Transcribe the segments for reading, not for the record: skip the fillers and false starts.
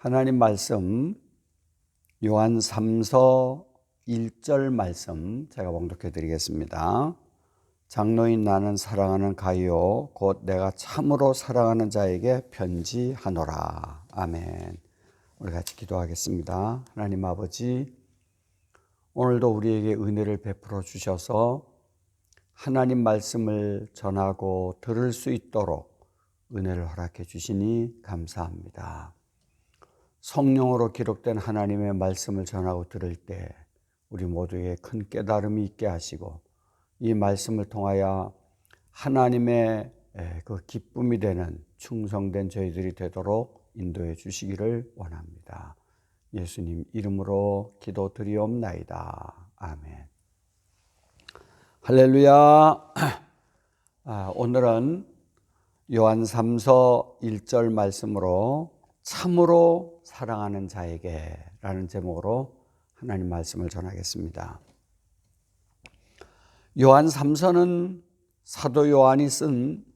하나님 말씀 요한 3서 1절 말씀 제가 봉독해 드리겠습니다. 장로인 나는 사랑하는 가이오 곧 내가 참으로 사랑하는 자에게 편지하노라. 아멘. 우리 같이 기도하겠습니다. 하나님 아버지, 오늘도 우리에게 은혜를 베풀어 주셔서 하나님 말씀을 전하고 들을 수 있도록 은혜를 허락해 주시니 감사합니다. 성령으로 기록된 하나님의 말씀을 전하고 들을 때 우리 모두에게 큰 깨달음이 있게 하시고 이 말씀을 통하여 하나님의 그 기쁨이 되는 충성된 저희들이 되도록 인도해 주시기를 원합니다. 예수님 이름으로 기도드리옵나이다. 아멘. 할렐루야. 오늘은 요한 3서 1절 말씀으로 참으로 사랑하는 자에게 라는 제목으로 하나님 말씀을 전하겠습니다. 요한 3서는 사도 요한이 쓴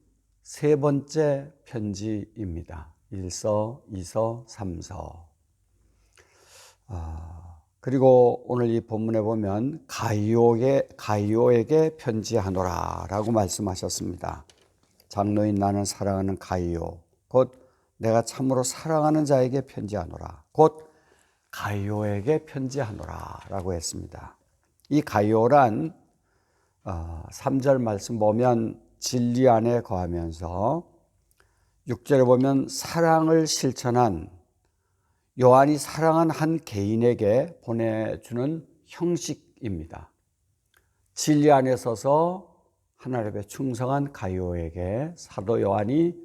세 번째 편지입니다. 1서, 2서, 3서. 그리고 오늘 이 본문에 보면 가이오에게 편지하노라 라고 말씀하셨습니다. 장로인 나는 사랑하는 가이오 곧 내가 참으로 사랑하는 자에게 편지하노라. 곧 가이오에게 편지하노라 라고 했습니다. 이 가이오란 3절 말씀 보면 진리 안에 거하면서 6절에 보면 사랑을 실천한 요한이 사랑한 한 개인에게 보내주는 형식입니다. 진리 안에 서서 하나님의 충성한 가이오에게 사도 요한이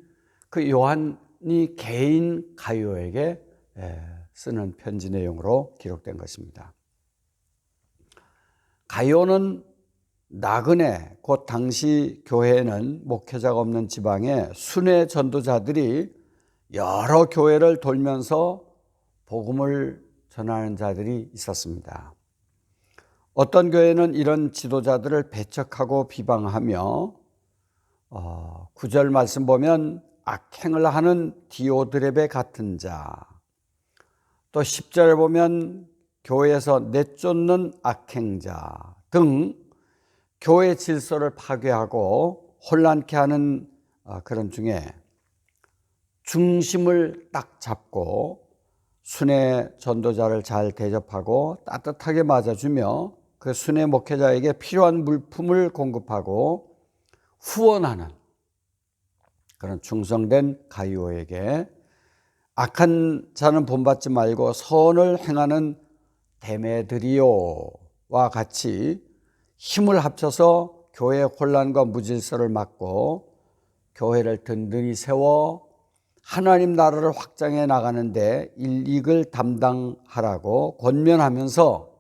그 요한이 개인 가이오에게 쓰는 편지 내용으로 기록된 것입니다. 가이오는 나그네, 곧 당시 교회에는 목회자가 없는 지방에 순회 전도자들이 여러 교회를 돌면서 복음을 전하는 자들이 있었습니다. 어떤 교회는 이런 지도자들을 배척하고 비방하며 9절 말씀 보면 악행을 하는 디오드레베 같은 자, 또 10절에 보면 교회에서 내쫓는 악행자 등 교회 질서를 파괴하고 혼란케 하는 그런 중에 중심을 딱 잡고 순회 전도자를 잘 대접하고 따뜻하게 맞아주며 그 순회 목회자에게 필요한 물품을 공급하고 후원하는 그런 충성된 가이오에게 악한 자는 본받지 말고 선을 행하는 데메드리오와 같이 힘을 합쳐서 교회의 혼란과 무질서를 막고 교회를 든든히 세워 하나님 나라를 확장해 나가는데 일익을 담당하라고 권면하면서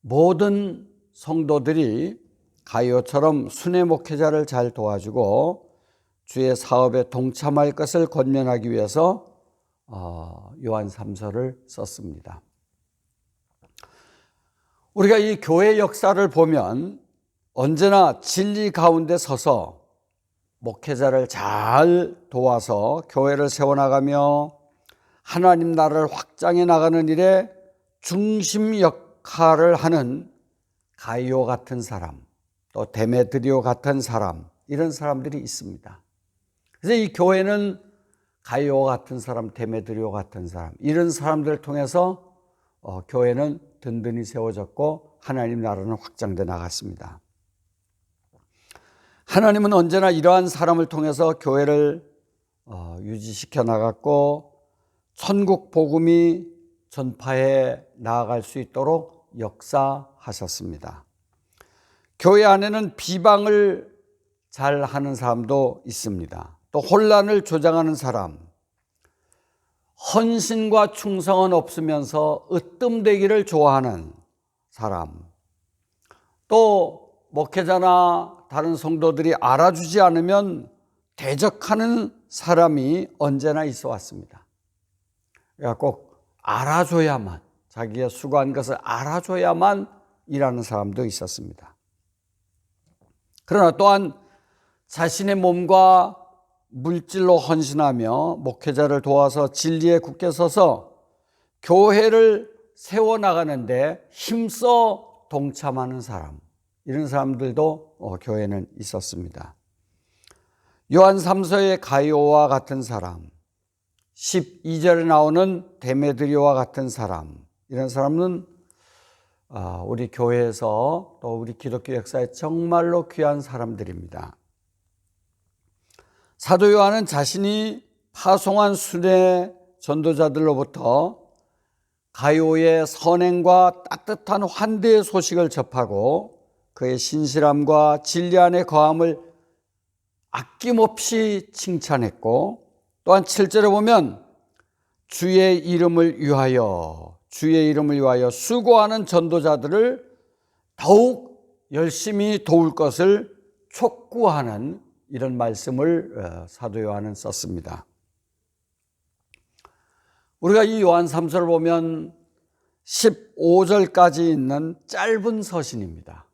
모든 성도들이 가이오처럼 순회 목회자를 잘 도와주고 주의 사업에 동참할 것을 권면하기 위해서 요한 3서를 썼습니다. 우리가 이 교회 역사를 보면 언제나 진리 가운데 서서 목회자를 잘 도와서 교회를 세워나가며 하나님 나라를 확장해 나가는 일에 중심 역할을 하는 가이오 같은 사람, 또 데메드리오 같은 사람, 이런 사람들이 있습니다. 그래서 이 교회는 가이오 같은 사람, 데메드리오 같은 사람, 이런 사람들을 통해서 교회는 든든히 세워졌고 하나님 나라는 확장돼 나갔습니다. 하나님은 언제나 이러한 사람을 통해서 교회를 유지시켜 나갔고 천국 복음이 전파해 나아갈 수 있도록 역사하셨습니다. 교회 안에는 비방을 잘 하는 사람도 있습니다. 또 혼란을 조장하는 사람, 헌신과 충성은 없으면서 으뜸되기를 좋아하는 사람, 또 목회자나 다른 성도들이 알아주지 않으면 대적하는 사람이 언제나 있어 왔습니다. 그러니까 꼭 알아줘야만, 자기가 수고한 것을 알아줘야만 일하는 사람도 있었습니다. 그러나 또한 자신의 몸과 물질로 헌신하며 목회자를 도와서 진리에 굳게 서서 교회를 세워나가는데 힘써 동참하는 사람, 이런 사람들도 교회는 있었습니다. 요한 3서의 가이오와 같은 사람, 12절에 나오는 데메드리오와 같은 사람, 이런 사람은 우리 교회에서 또 우리 기독교 역사에 정말로 귀한 사람들입니다. 사도 요한은 자신이 파송한 순회 전도자들로부터 가이오의 선행과 따뜻한 환대의 소식을 접하고 그의 신실함과 진리 안에 거함을 아낌없이 칭찬했고, 또한 7절에 보면 주의 이름을 위하여 수고하는 전도자들을 더욱 열심히 도울 것을 촉구하는 이런 말씀을 사도 요한은 썼습니다. 우리가 이 요한 3서를 보면 15절까지 있는 짧은 서신입니다.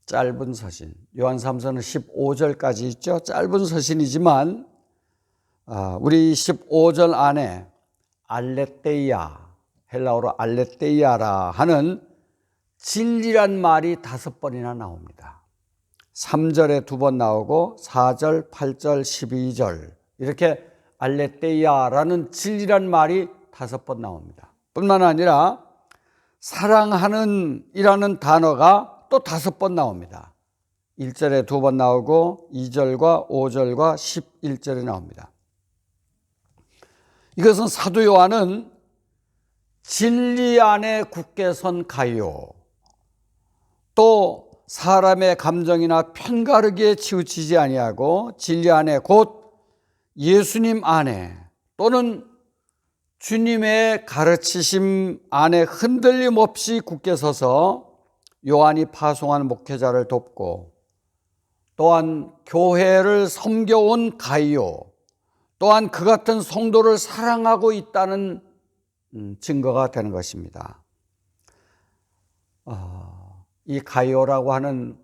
짧은 서신. 요한 3서는 15절까지 있죠. 짧은 서신이지만 우리 15절 안에 알레테이아, 헬라어로 알레테이아라 하는 진리란 말이 5번이나 나옵니다. 3절에 2번 나오고 4절, 8절, 12절 이렇게 알레테이아라는 진리란 말이 5번 나옵니다. 뿐만 아니라 사랑하는 이라는 단어가 또 5번 나옵니다. 1절에 2번 나오고 2절과 5절과 11절에 나옵니다. 이것은 사도 요한은 진리 안에 굳게 선 가이오, 또 사람의 감정이나 편가르기에 치우치지 아니하고 진리 안에 곧 예수님 안에 또는 주님의 가르치심 안에 흔들림 없이 굳게 서서 요한이 파송한 목회자를 돕고, 또한 교회를 섬겨온 가이오, 또한 그 같은 성도를 사랑하고 있다는 증거가 되는 것입니다. 이 가이오라고 하는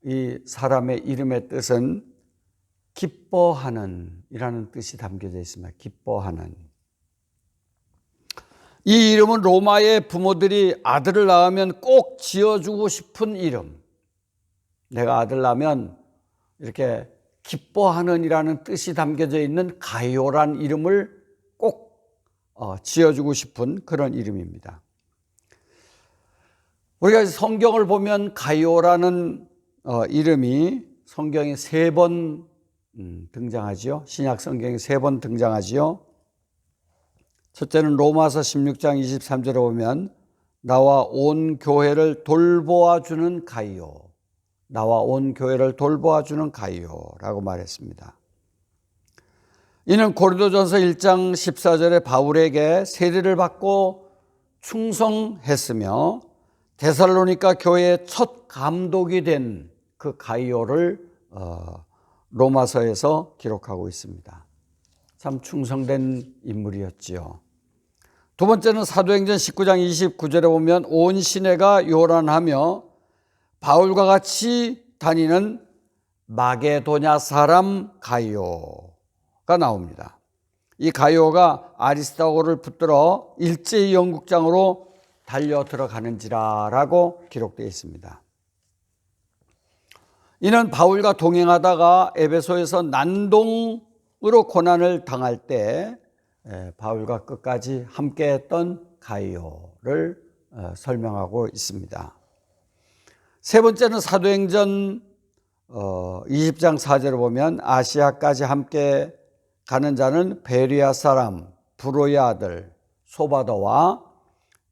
이 사람의 이름의 뜻은 기뻐하는 이라는 뜻이 담겨져 있습니다. 기뻐하는. 이 이름은 로마의 부모들이 아들을 낳으면 꼭 지어주고 싶은 이름. 내가 아들 낳으면 이렇게 기뻐하는 이라는 뜻이 담겨져 있는 가이오란 이름을 꼭 지어주고 싶은 그런 이름입니다. 우리가 성경을 보면 가이오라는 이름이 성경에 3번 등장하지요. 신약 성경에 3번 등장하지요. 첫째는 로마서 16장 23절에 보면 나와 온 교회를 돌보아주는 가이오, 나와 온 교회를 돌보아주는 가이오라고 말했습니다. 이는 고린도전서 1장 14절에 바울에게 세례를 받고 충성했으며 데살로니가 교회의 첫 감독이 된 그 가이오를 로마서에서 기록하고 있습니다. 참 충성된 인물이었지요. 두 번째는 사도행전 19장 29절에 보면 온 시내가 요란하며 바울과 같이 다니는 마게도냐 사람 가이오가 나옵니다. 이 가이오가 아리스다고를 붙들어 일제히 영국장으로 달려 들어가는지라라고 기록되어 있습니다. 이는 바울과 동행하다가 에베소에서 난동으로 고난을 당할 때 바울과 끝까지 함께했던 가이오를 설명하고 있습니다. 세 번째는 사도행전 20장 4절을 보면 아시아까지 함께 가는 자는 베리아 사람 브로의 아들 소바더와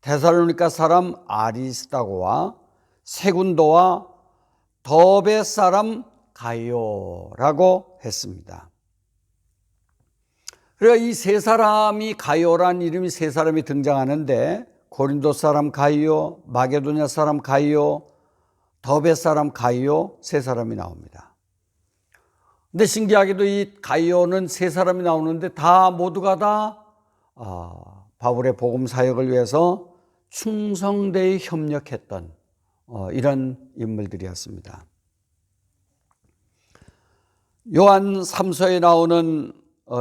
데살로니가 사람 아리스다고와 세군도와 더베 사람 가이오라고 했습니다. 그러니까 이 3사람이 가이오라는 이름이 3사람이 등장하는데 고린도 사람 가이오, 마게도냐 사람 가이오, 더베 사람 가이오 3사람이 나옵니다. 근데 신기하게도 이 가이오는 3사람이 나오는데 다 모두가 다 바울의 복음 사역을 위해서 충성되이 협력했던 이런 인물들이었습니다. 요한 3서에 나오는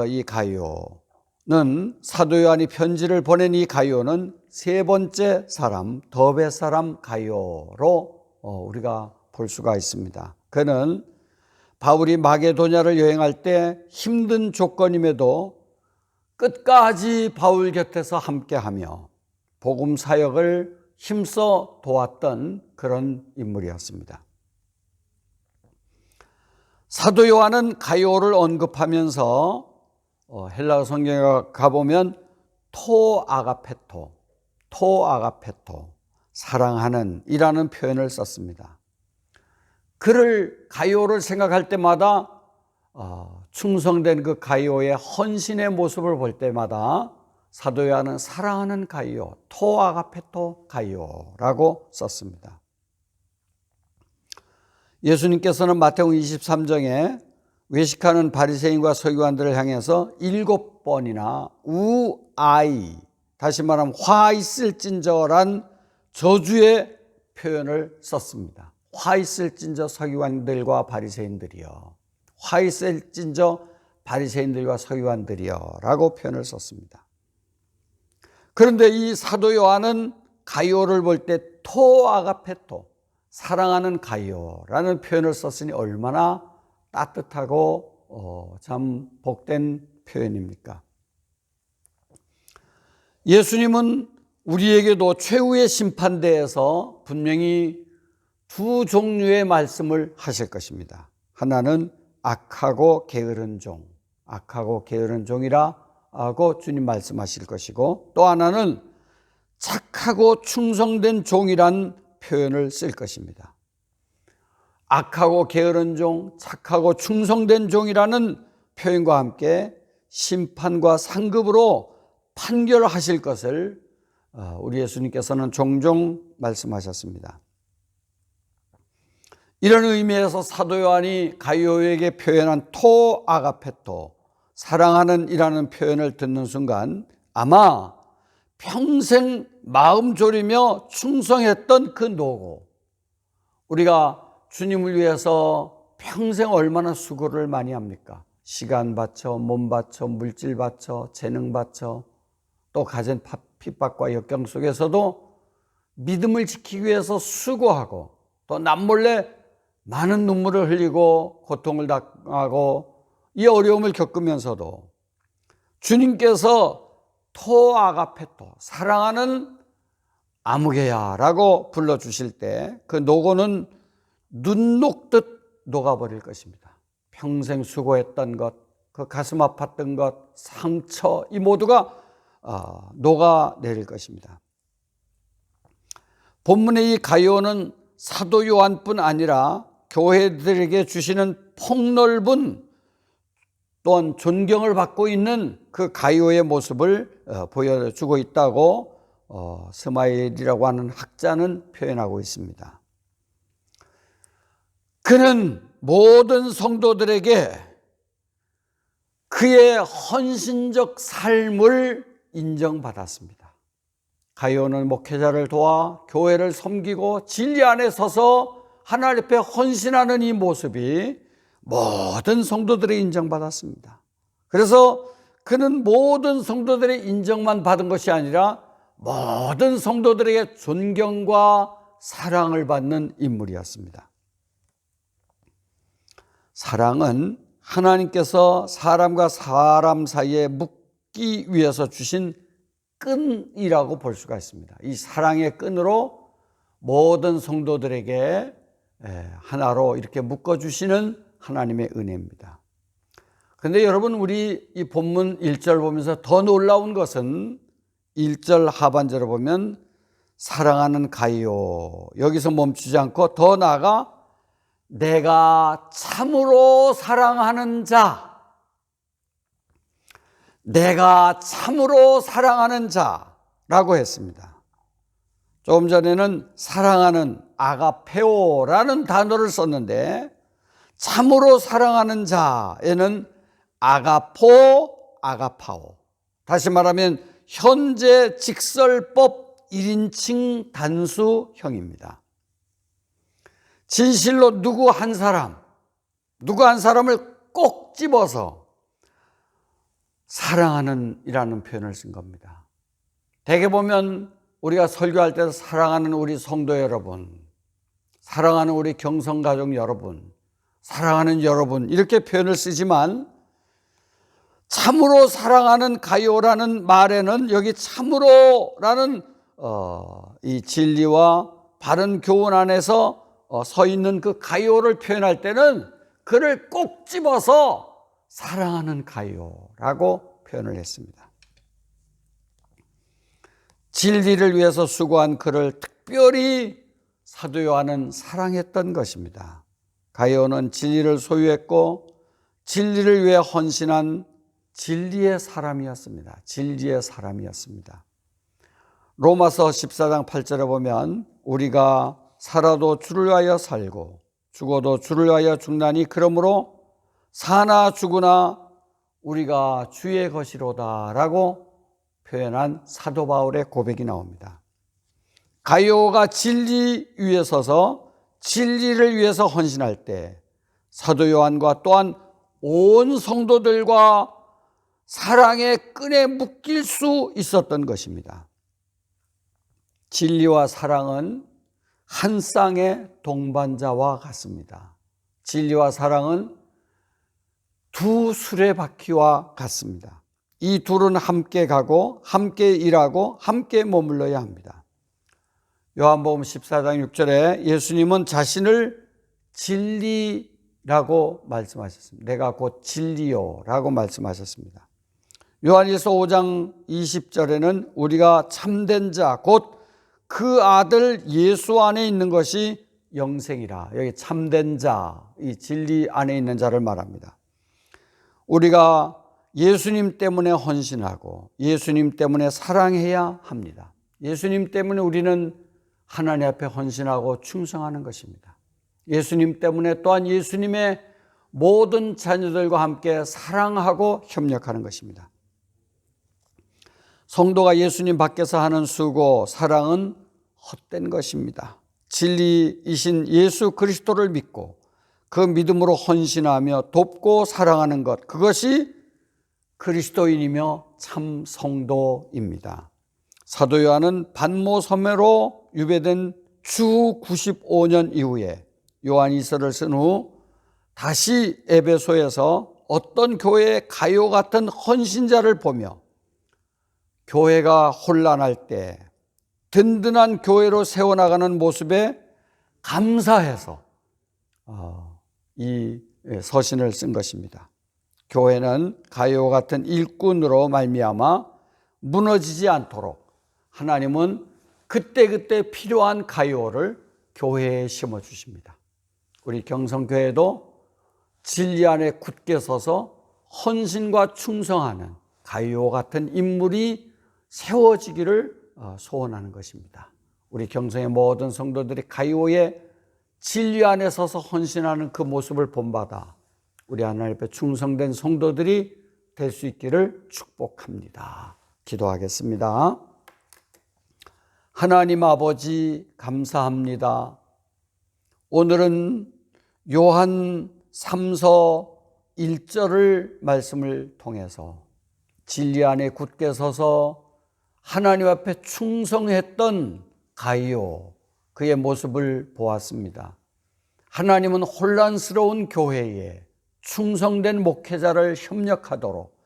이 가룟은, 사도 요한이 편지를 보낸 이 가룟은 세 번째 사람, 더베 사람 가룟로 우리가 볼 수가 있습니다. 그는 바울이 마게도냐를 여행할 때 힘든 조건임에도 끝까지 바울 곁에서 함께하며 복음 사역을 힘써 도왔던 그런 인물이었습니다. 사도 요한은 가룟을 언급하면서 헬라어 성경에 가보면 토아가페토, 사랑하는 이라는 표현을 썼습니다. 그를, 가룟을 생각할 때마다 충성된 그 가룟의 헌신의 모습을 볼 때마다 사도 요한은 사랑하는 가룟, 토아가페토 가룟라고 썼습니다. 예수님께서는 마태복음 23장에 외식하는 바리새인과 서기관들을 향해서 7번이나 우아이, 다시 말하면 화 있을진저란 저주의 표현을 썼습니다. 화 있을진저 서기관들과 바리새인들이여, 화 있을진저 바리새인들과 서기관들이여 라고 표현을 썼습니다. 그런데 이 사도 요한은 가룟을 볼 때 토아가페토, 사랑하는 가룟라는 표현을 썼으니 얼마나 따뜻하고 참 복된 표현입니까? 예수님은 우리에게도 최후의 심판대에서 분명히 두 종류의 말씀을 하실 것입니다. 하나는 악하고 게으른 종, 악하고 게으른 종이라고 주님 말씀하실 것이고, 또 하나는 착하고 충성된 종이란 표현을 쓸 것입니다. 악하고 게으른 종, 착하고 충성된 종이라는 표현과 함께 심판과 상급으로 판결하실 것을 우리 예수님께서는 종종 말씀하셨습니다. 이런 의미에서 사도 요한이 가룟에게 표현한 토아가페토, 사랑하는 이라는 표현을 듣는 순간 아마 평생 마음 졸이며 충성했던 그 노고, 우리가 주님을 위해서 평생 얼마나 수고를 많이 합니까? 시간 바쳐, 몸 바쳐, 물질 바쳐, 재능 바쳐, 또 가진 핍박과 역경 속에서도 믿음을 지키기 위해서 수고하고, 또 남몰래 많은 눈물을 흘리고 고통을 당하고 이 어려움을 겪으면서도 주님께서 토아가페토, 사랑하는 아무개야라고 불러주실 때 그 노고는 눈 녹듯 녹아버릴 것입니다. 평생 수고했던 것, 그 가슴 아팠던 것, 상처, 이 모두가 녹아내릴 것입니다. 본문의 이 가룟은 사도 요한뿐 아니라 교회들에게 주시는 폭넓은 또한 존경을 받고 있는 그 가룟의 모습을 보여주고 있다고 스마일이라고 하는 학자는 표현하고 있습니다. 그는 모든 성도들에게 그의 헌신적 삶을 인정받았습니다. 가룟은 목회자를 도와 교회를 섬기고 진리 안에 서서 하나님 앞에 헌신하는 이 모습이 모든 성도들의 인정받았습니다. 그래서 그는 모든 성도들의 인정만 받은 것이 아니라 모든 성도들에게 존경과 사랑을 받는 인물이었습니다. 사랑은 하나님께서 사람과 사람 사이에 묶기 위해서 주신 끈이라고 볼 수가 있습니다. 이 사랑의 끈으로 모든 성도들에게 하나로 이렇게 묶어주시는 하나님의 은혜입니다. 그런데 여러분, 우리 이 본문 1절 보면서 더 놀라운 것은 1절 하반절을 보면 사랑하는 가룟, 여기서 멈추지 않고 더 나아가 내가 참으로 사랑하는 자, 내가 참으로 사랑하는 자라고 했습니다. 조금 전에는 사랑하는 아가페오라는 단어를 썼는데 참으로 사랑하는 자에는 아가포, 아가파오, 다시 말하면 현재 직설법 1인칭 단수형입니다. 진실로 누구 한 사람을 꼭 집어서 사랑하는 이라는 표현을 쓴 겁니다. 대개 보면 우리가 설교할 때 사랑하는 우리 성도 여러분, 사랑하는 우리 경성가족 여러분, 사랑하는 여러분 이렇게 표현을 쓰지만 참으로 사랑하는 가요라는 말에는 여기 참으로라는 이 진리와 바른 교훈 안에서 서 있는 그 가요를 표현할 때는 그를 꼭 집어서 사랑하는 가요라고 표현을 했습니다. 진리를 위해서 수고한 그를 특별히 사도 요한은 사랑했던 것입니다. 가요는 진리를 소유했고 진리를 위해 헌신한 진리의 사람이었습니다. 진리의 사람이었습니다. 로마서 14장 8절에 보면 우리가 살아도 주를 위하여 살고 죽어도 주를 위하여 죽나니 그러므로 사나 죽으나 우리가 주의 것이로다 라고 표현한 사도 바울의 고백이 나옵니다. 가요가 진리 위에 서서 진리를 위해서 헌신할 때 사도 요한과 또한 온 성도들과 사랑의 끈에 묶일 수 있었던 것입니다. 진리와 사랑은 한 쌍의 동반자와 같습니다. 진리와 사랑은 두 수레바퀴와 같습니다. 이 둘은 함께 가고 함께 일하고 함께 머물러야 합니다. 요한복음 14장 6절에 예수님은 자신을 진리라고 말씀하셨습니다. 내가 곧 진리요 라고 말씀하셨습니다. 요한일서 5장 20절에는 우리가 참된 자 곧 그 아들 예수 안에 있는 것이 영생이라. 여기 참된 자, 이 진리 안에 있는 자를 말합니다. 우리가 예수님 때문에 헌신하고 예수님 때문에 사랑해야 합니다. 예수님 때문에 우리는 하나님 앞에 헌신하고 충성하는 것입니다. 예수님 때문에 또한 예수님의 모든 자녀들과 함께 사랑하고 협력하는 것입니다. 성도가 예수님 밖에서 하는 수고, 사랑은 헛된 것입니다. 진리이신 예수 그리스도를 믿고 그 믿음으로 헌신하며 돕고 사랑하는 것, 그것이 그리스도인이며 참 성도입니다. 사도 요한은 반모섬으로 유배된 주 95년 이후에 요한일서를 쓴 후 다시 에베소에서 어떤 교회의 가요 같은 헌신자를 보며 교회가 혼란할 때 든든한 교회로 세워나가는 모습에 감사해서 이 서신을 쓴 것입니다. 교회는 가요 같은 일꾼으로 말미암아 무너지지 않도록 하나님은 그때그때 필요한 가요를 교회에 심어주십니다. 우리 경성교회도 진리 안에 굳게 서서 헌신과 충성하는 가요 같은 인물이 세워지기를 소원하는 것입니다. 우리 경성의 모든 성도들이 가요의 진리 안에 서서 헌신하는 그 모습을 본받아 우리 하나님 앞에 충성된 성도들이 될 수 있기를 축복합니다. 기도하겠습니다. 하나님 아버지 감사합니다. 오늘은 요한 3서 1절을 말씀을 통해서 진리 안에 굳게 서서 하나님 앞에 충성했던 가이오, 그의 모습을 보았습니다. 하나님은 혼란스러운 교회에 충성된 목회자를 협력하도록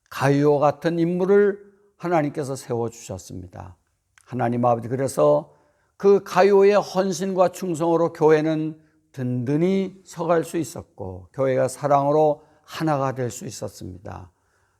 가이오 같은 인물을 하나님께서 세워주셨습니다. 하나님 아버지, 그래서 그 가이오의 헌신과 충성으로 교회는 든든히 서갈 수 있었고 교회가 사랑으로 하나가 될 수 있었습니다.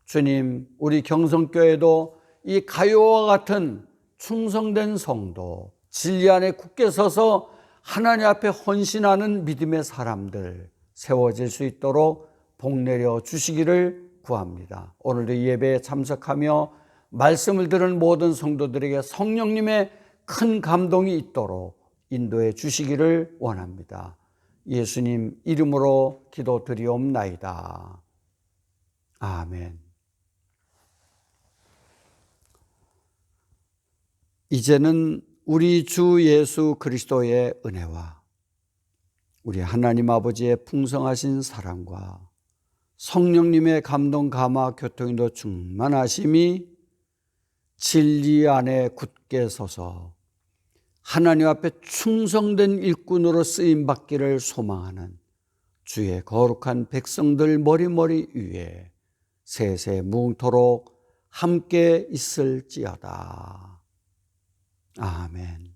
주님, 우리 경성교회도 이 가요와 같은 충성된 성도, 진리 안에 굳게 서서 하나님 앞에 헌신하는 믿음의 사람들 세워질 수 있도록 복내려 주시기를 구합니다. 오늘도 이 예배에 참석하며 말씀을 들은 모든 성도들에게 성령님의 큰 감동이 있도록 인도해 주시기를 원합니다. 예수님 이름으로 기도드리옵나이다. 아멘. 이제는 우리 주 예수 그리스도의 은혜와 우리 하나님 아버지의 풍성하신 사랑과 성령님의 감동, 감화, 교통인도 충만하심이 진리 안에 굳게 서서 하나님 앞에 충성된 일꾼으로 쓰임받기를 소망하는 주의 거룩한 백성들 머리머리 위에 세세 무궁토록 함께 있을지어다. 아멘.